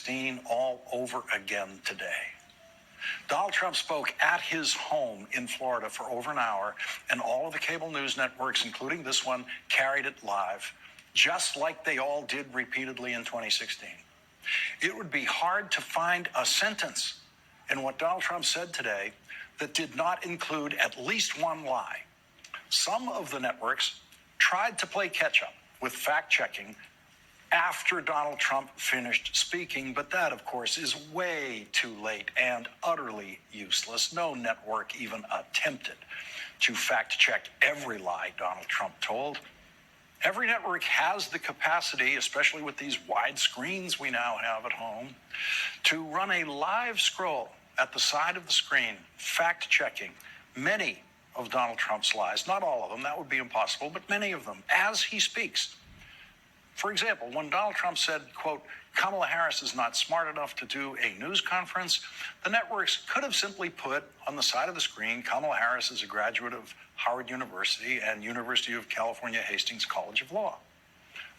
2016 all over again today. Donald Trump spoke at his home in Florida for over an hour, and all of the cable news networks, including this one, carried it live, just like they all did repeatedly in 2016. It would be hard to find a sentence in what Donald Trump said today that did not include at least one lie. Some of the networks tried to play catch-up with fact-checking after Donald Trump finished speaking, but that, of course, is way too late and utterly useless. No network even attempted to fact-check every lie Donald Trump told. Every network has the capacity, especially with these wide screens we now have at home, to run a live scroll at the side of the screen, fact-checking many of Donald Trump's lies. Not all of them, that would be impossible, but many of them, as he speaks. For example, when Donald Trump said, quote, Kamala Harris is not smart enough to do a news conference, the networks could have simply put on the side of the screen, Kamala Harris is a graduate of Howard University and University of California Hastings College of Law.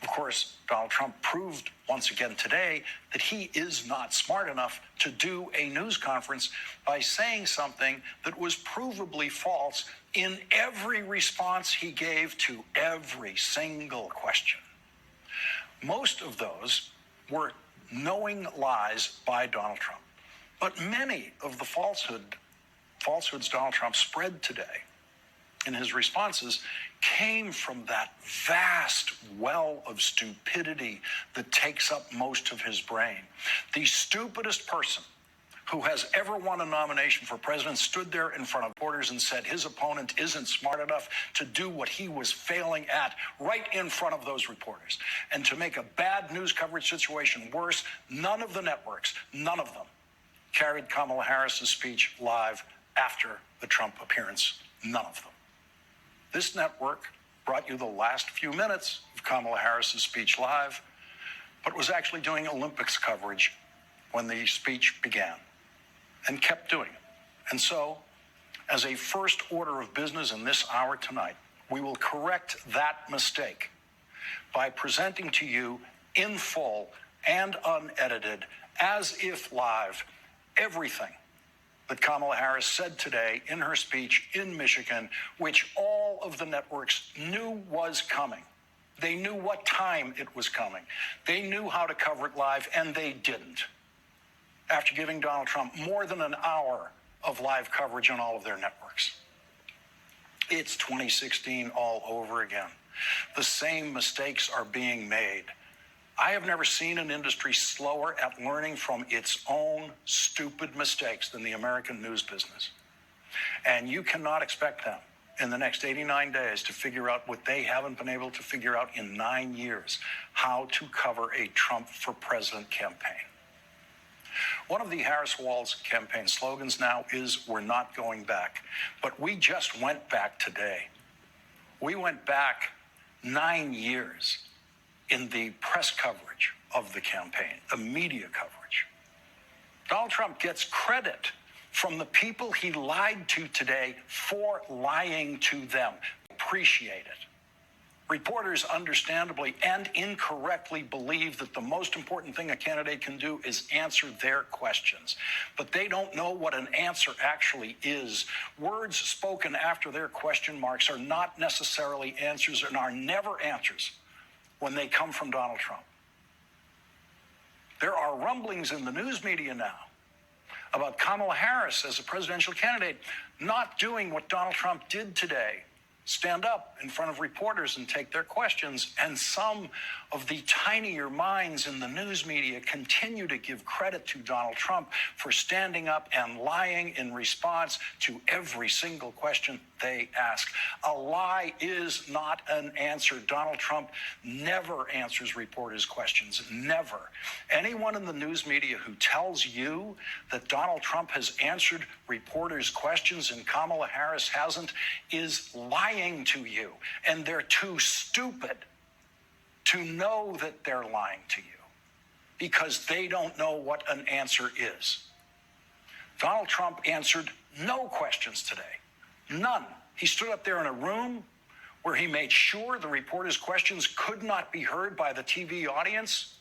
Of course, Donald Trump proved once again today that he is not smart enough to do a news conference by saying something that was provably false in every response he gave to every single question. Most of those were knowing lies by Donald Trump. But many of the falsehoods Donald Trump spread today in his responses came from that vast well of stupidity that takes up most of his brain. The stupidest person who has ever won a nomination for president stood there in front of reporters and said his opponent isn't smart enough to do what he was failing at right in front of those reporters. And to make a bad news coverage situation worse, none of the networks, none of them, carried Kamala Harris's speech live after the Trump appearance. None of them. This network brought you the last few minutes of Kamala Harris's speech live, but was actually doing Olympics coverage when the speech began, and kept doing it. And so, as a first order of business in this hour tonight, we will correct that mistake by presenting to you in full and unedited, as if live, everything that Kamala Harris said today in her speech in Michigan, which all of the networks knew was coming. They knew what time it was coming. They knew how to cover it live, and they didn't. After giving Donald Trump more than an hour of live coverage on all of their networks. It's 2016 all over again. The same mistakes are being made. I have never seen an industry slower at learning from its own stupid mistakes than the American news business. And you cannot expect them in the next 89 days to figure out what they haven't been able to figure out in 9 years, how to cover a Trump for president campaign. One of the Harris-Walz campaign slogans now is, we're not going back. But we just went back today. We went back 9 years in the press coverage of the campaign, the media coverage. Donald Trump gets credit from the people he lied to today for lying to them. Appreciate it. Reporters understandably and incorrectly believe that the most important thing a candidate can do is answer their questions. But they don't know what an answer actually is. Words spoken after their question marks are not necessarily answers and are never answers when they come from Donald Trump. There are rumblings in the news media now about Kamala Harris as a presidential candidate not doing what Donald Trump did today. Stand up in front of reporters and take their questions. And some of the tinier minds in the news media continue to give credit to Donald Trump for standing up and lying in response to every single question they ask. A lie is not an answer. Donald Trump never answers reporters' questions. Never. Anyone in the news media who tells you that Donald Trump has answered reporters' questions and Kamala Harris hasn't is lying to you. And they're too stupid to know that they're lying to you because they don't know what an answer is. Donald Trump answered no questions today. None. He stood up there in a room where he made sure the reporters' questions could not be heard by the TV audience.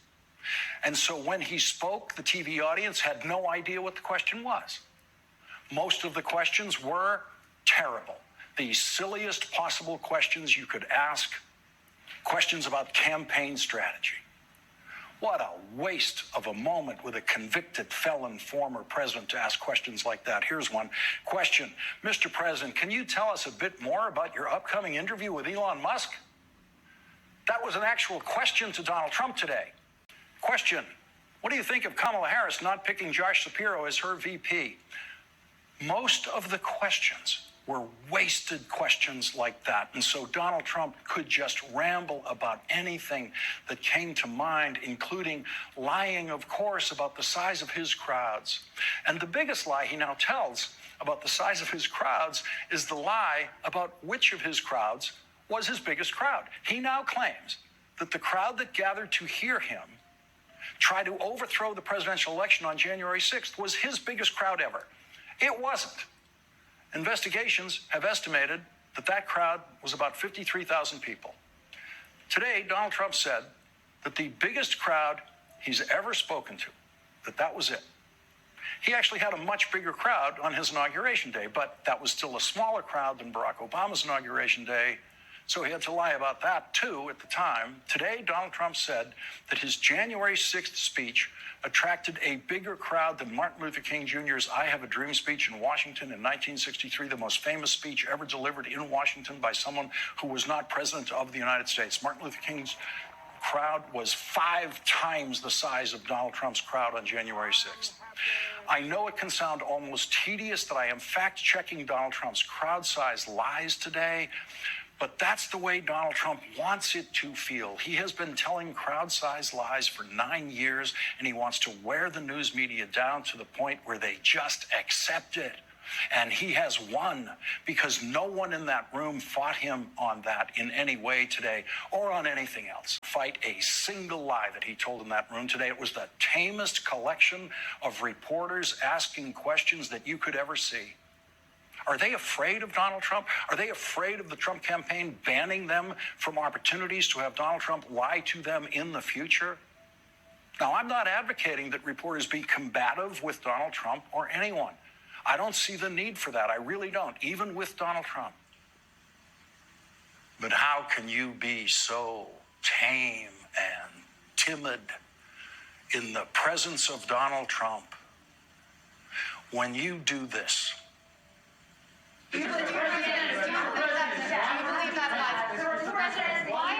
And so when he spoke, the TV audience had no idea what the question was. Most of the questions were terrible. The silliest possible questions you could ask, questions about campaign strategy. What a waste of a moment with a convicted felon former president to ask questions like that. Here's one question. Mr. President, can you tell us a bit more about your upcoming interview with Elon Musk? That was an actual question to Donald Trump today. Question. What do you think of Kamala Harris not picking Josh Shapiro as her VP? Most of the questions were wasted questions like that. And so Donald Trump could just ramble about anything that came to mind, including lying, of course, about the size of his crowds. And the biggest lie he now tells about the size of his crowds is the lie about which of his crowds was his biggest crowd. He now claims that the crowd that gathered to hear him try to overthrow the presidential election on January 6th was his biggest crowd ever. It wasn't. Investigations have estimated that that crowd was about 53,000 people. Today, Donald Trump said that the biggest crowd he's ever spoken to, that was it. He actually had a much bigger crowd on his inauguration day, but that was still a smaller crowd than Barack Obama's inauguration day. So he had to lie about that, too, at the time. Today, Donald Trump said that his January 6th speech attracted a bigger crowd than Martin Luther King Jr.'s I Have a Dream speech in Washington in 1963, the most famous speech ever delivered in Washington by someone who was not president of the United States. Martin Luther King's crowd was 5 times the size of Donald Trump's crowd on January 6th. I know it can sound almost tedious that I am fact-checking Donald Trump's crowd size lies today, but that's the way Donald Trump wants it to feel. He has been telling crowd-size lies for 9 years, and he wants to wear the news media down to the point where they just accept it. And he has won because no one in that room fought him on that in any way today or on anything else. Fight a single lie that he told in that room today. It was the tamest collection of reporters asking questions that you could ever see. Are they afraid of Donald Trump? Are they afraid of the Trump campaign banning them from opportunities to have Donald Trump lie to them in the future? Now, I'm not advocating that reporters be combative with Donald Trump or anyone. I don't see the need for that. I really don't, even with Donald Trump. But how can you be so tame and timid in the presence of Donald Trump when you do this? Why are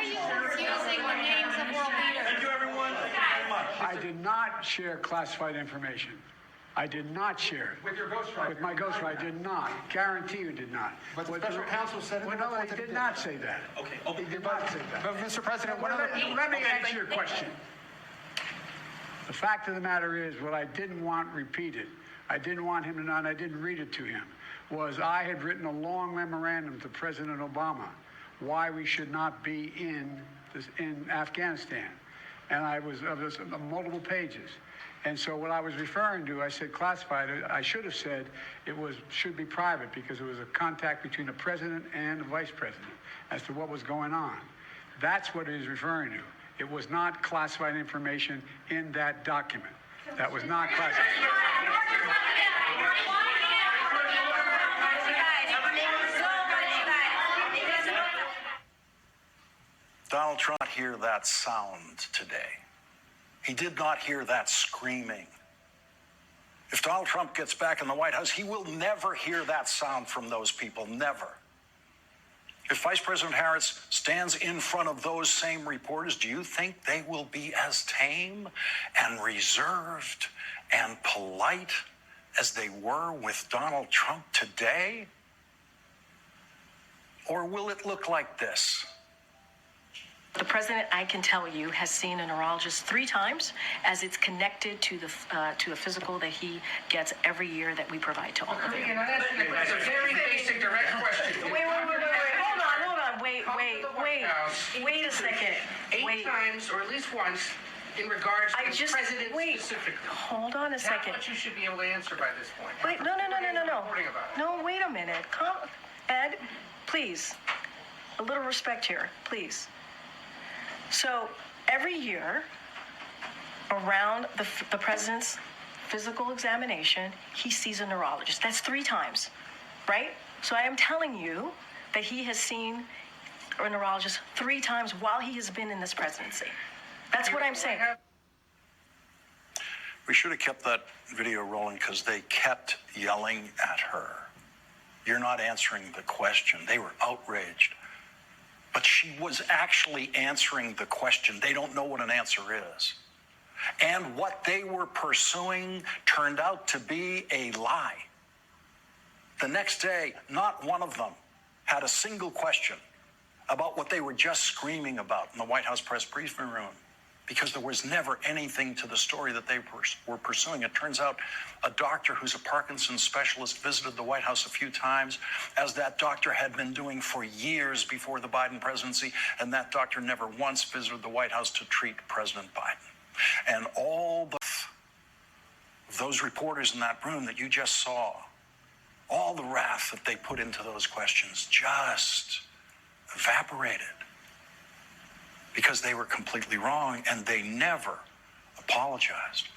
you confusing the names of world leaders? Thank you, everyone. Thank you very much. I did not share classified information. I did not share it. With your ghostwriter. With my ghostwriter, I did not. Guarantee you did not. But the special counsel said it. Well, no, he did not say that. Okay. He did not say that. But, Mr. President, let me answer your question. The fact of the matter is, what I didn't want repeated, I didn't want him to know, and I didn't read it to him, was I had written a long memorandum to President Obama why we should not be in Afghanistan. And I was multiple pages. And so what I was referring to, I said classified. I should have said should be private because it was a contact between the president and the vice president as to what was going on. That's what it is referring to. It was not classified information in that document. That was not classified. Donald Trump did not hear that sound today. He did not hear that screaming. If Donald Trump gets back in the White House, he will never hear that sound from those people, never. If Vice President Harris stands in front of those same reporters, do you think they will be as tame and reserved and polite as they were with Donald Trump today? Or will it look like this? The president, I can tell you, has seen a neurologist 3 times as it's connected to a physical that he gets every year that we provide to all of you. It's a very basic, direct question. Wait. Hold on. Wait a second. 8 times, or at least once, in regards to the president specifically. Hold on a second. That's what you should be able to answer by this point. Wait, no. No, wait a minute. Ed, please. A little respect here, please. So every year, around the president's physical examination, he sees a neurologist. That's 3 times, right? So I am telling you that he has seen a neurologist 3 times while he has been in this presidency. That's what I'm saying. We should have kept that video rolling because they kept yelling at her. You're not answering the question. They were outraged. But she was actually answering the question. They don't know what an answer is. And what they were pursuing turned out to be a lie. The next day, not one of them had a single question about what they were just screaming about in the White House press briefing room, because there was never anything to the story that they were pursuing. It turns out a doctor who's a Parkinson's specialist visited the White House a few times, as that doctor had been doing for years before the Biden presidency, and that doctor never once visited the White House to treat President Biden. And all those reporters in that room that you just saw, all the wrath that they put into those questions just evaporated because they were completely wrong, and they never apologized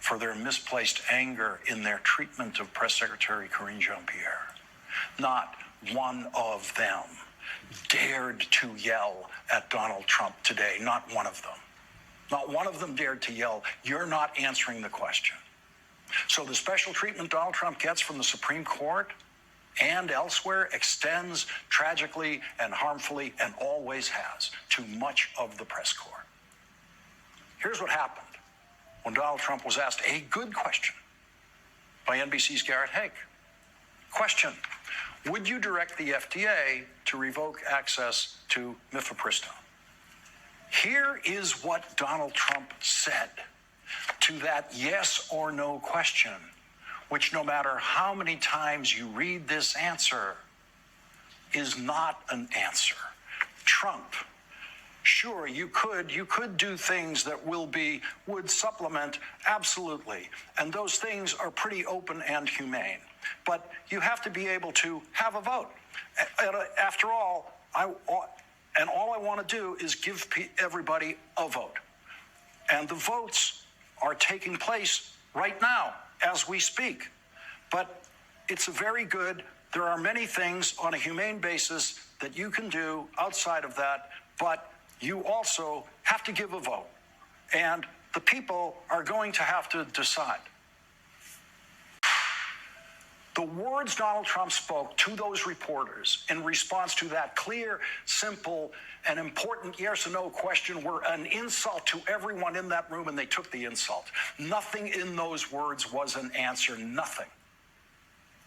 for their misplaced anger in their treatment of Press Secretary Karine Jean-Pierre. Not one of them dared to yell at Donald Trump today. Not one of them. Not one of them dared to yell, "You're not answering the question." So the special treatment Donald Trump gets from the Supreme Court and elsewhere extends tragically and harmfully, and always has, to much of the press corps. Here's what happened when Donald Trump was asked a good question by NBC's Garrett Haake. Question: would you direct the FDA to revoke access to mifepristone? Here is what Donald Trump said to that yes or no question, which, no matter how many times you read this answer, is not an answer. Trump: sure, you could do things that would supplement, absolutely. And those things are pretty open and humane. But you have to be able to have a vote. After all, all I want to do is give everybody a vote. And the votes are taking place right now as we speak. But it's there are many things on a humane basis that you can do outside of that, but you also have to give a vote. And the people are going to have to decide. The words Donald Trump spoke to those reporters in response to that clear, simple, and important yes or no question were an insult to everyone in that room, and they took the insult. Nothing in those words was an answer, nothing.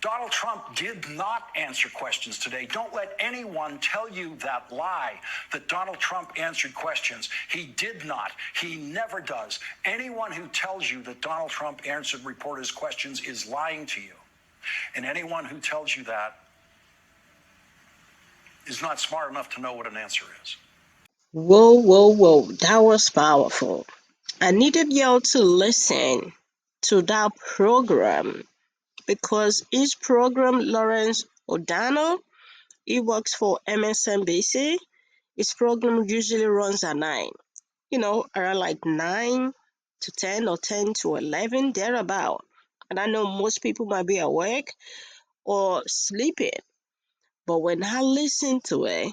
Donald Trump did not answer questions today. Don't let anyone tell you that lie, that Donald Trump answered questions. He did not. He never does. Anyone who tells you that Donald Trump answered reporters' questions is lying to you. And anyone who tells you that is not smart enough to know what an answer is. Whoa, whoa, whoa. That was powerful. I needed y'all to listen to that program because each program, Lawrence O'Donnell, he works for MSNBC. His program usually runs at 9, around like 9 to 10 or 10 to 11, thereabout. And I know most people might be awake or sleeping, but when I listened to it,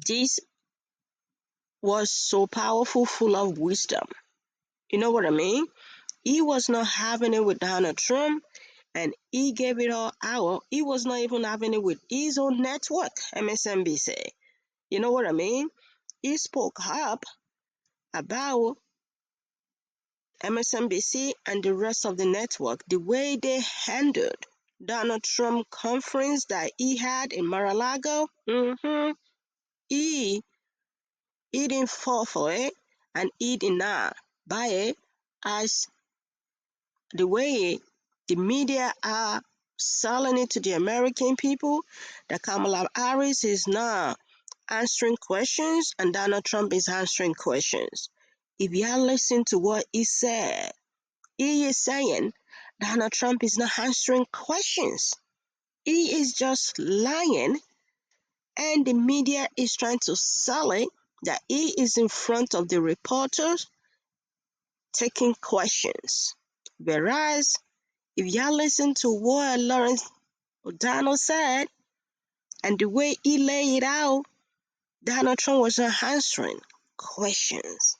this was so powerful, full of wisdom. You know what I mean? He was not having it with Donald Trump, and he gave it all out. He was not even having it with his own network, MSNBC. You know what I mean? He spoke up about MSNBC and the rest of the network, the way they handled Donald Trump conference that he had in Mar-a-Lago. He didn't fall for it, and he did not buy it as the way the media are selling it to the American people, that Kamala Harris is not answering questions and Donald Trump is answering questions. If you listen to what he said, he is saying Donald Trump is not answering questions. He is just lying, and the media is trying to sell it that he is in front of the reporters taking questions. Whereas, if y'all listen to what Lawrence O'Donnell said and the way he laid it out, Donald Trump was not answering questions.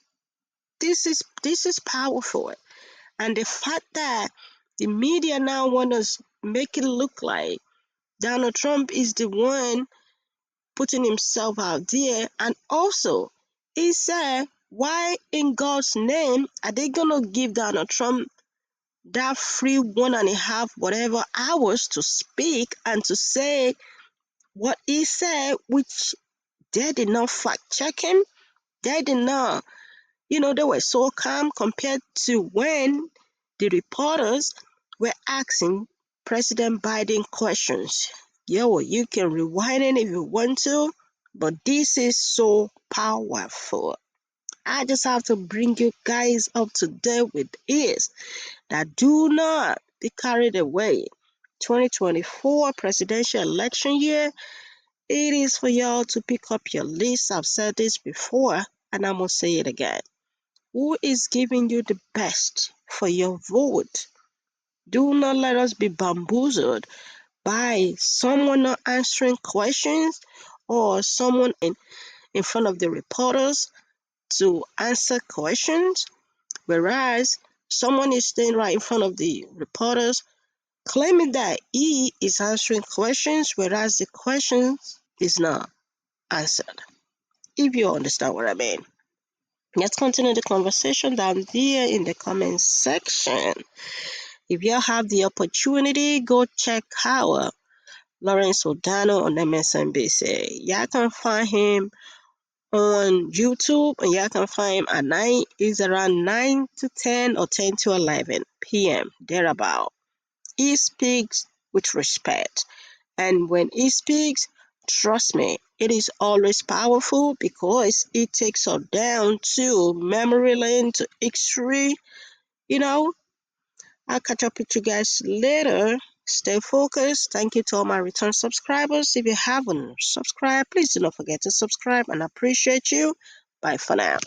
This is powerful. And the fact that the media now want to make it look like Donald Trump is the one putting himself out there, and also he said, why in God's name are they gonna give Donald Trump that free 1.5 whatever hours to speak and to say what he said, which they did not fact check him. They did not, they were so calm compared to when the reporters were asking President Biden questions. Yo, you can rewind it if you want to, but this is so powerful. I just have to bring you guys up to date with this. That do not be carried away. 2024 presidential election year, it is for y'all to pick up your list. I've said this before, and I'm going to say it again. Who is giving you the best for your vote? Do not let us be bamboozled by someone not answering questions or someone in front of the reporters to answer questions, whereas someone is staying right in front of the reporters claiming that he is answering questions, whereas the questions is not answered. If you understand what I mean. Let's continue the conversation down there in the comment section. If you have the opportunity, go check out Lawrence O'Donnell on MSNBC. Y'all can find him on YouTube, and y'all can find him at night. It's around 9 to 10 or 10 to 11 p.m. thereabout. He speaks with respect, and when he speaks, trust me, it is always powerful because it takes us down to memory lane, to history. I'll catch up with you guys later. Stay focused. Thank you to all my return subscribers. If you haven't subscribed, please do not forget to subscribe, and I appreciate you. Bye for now.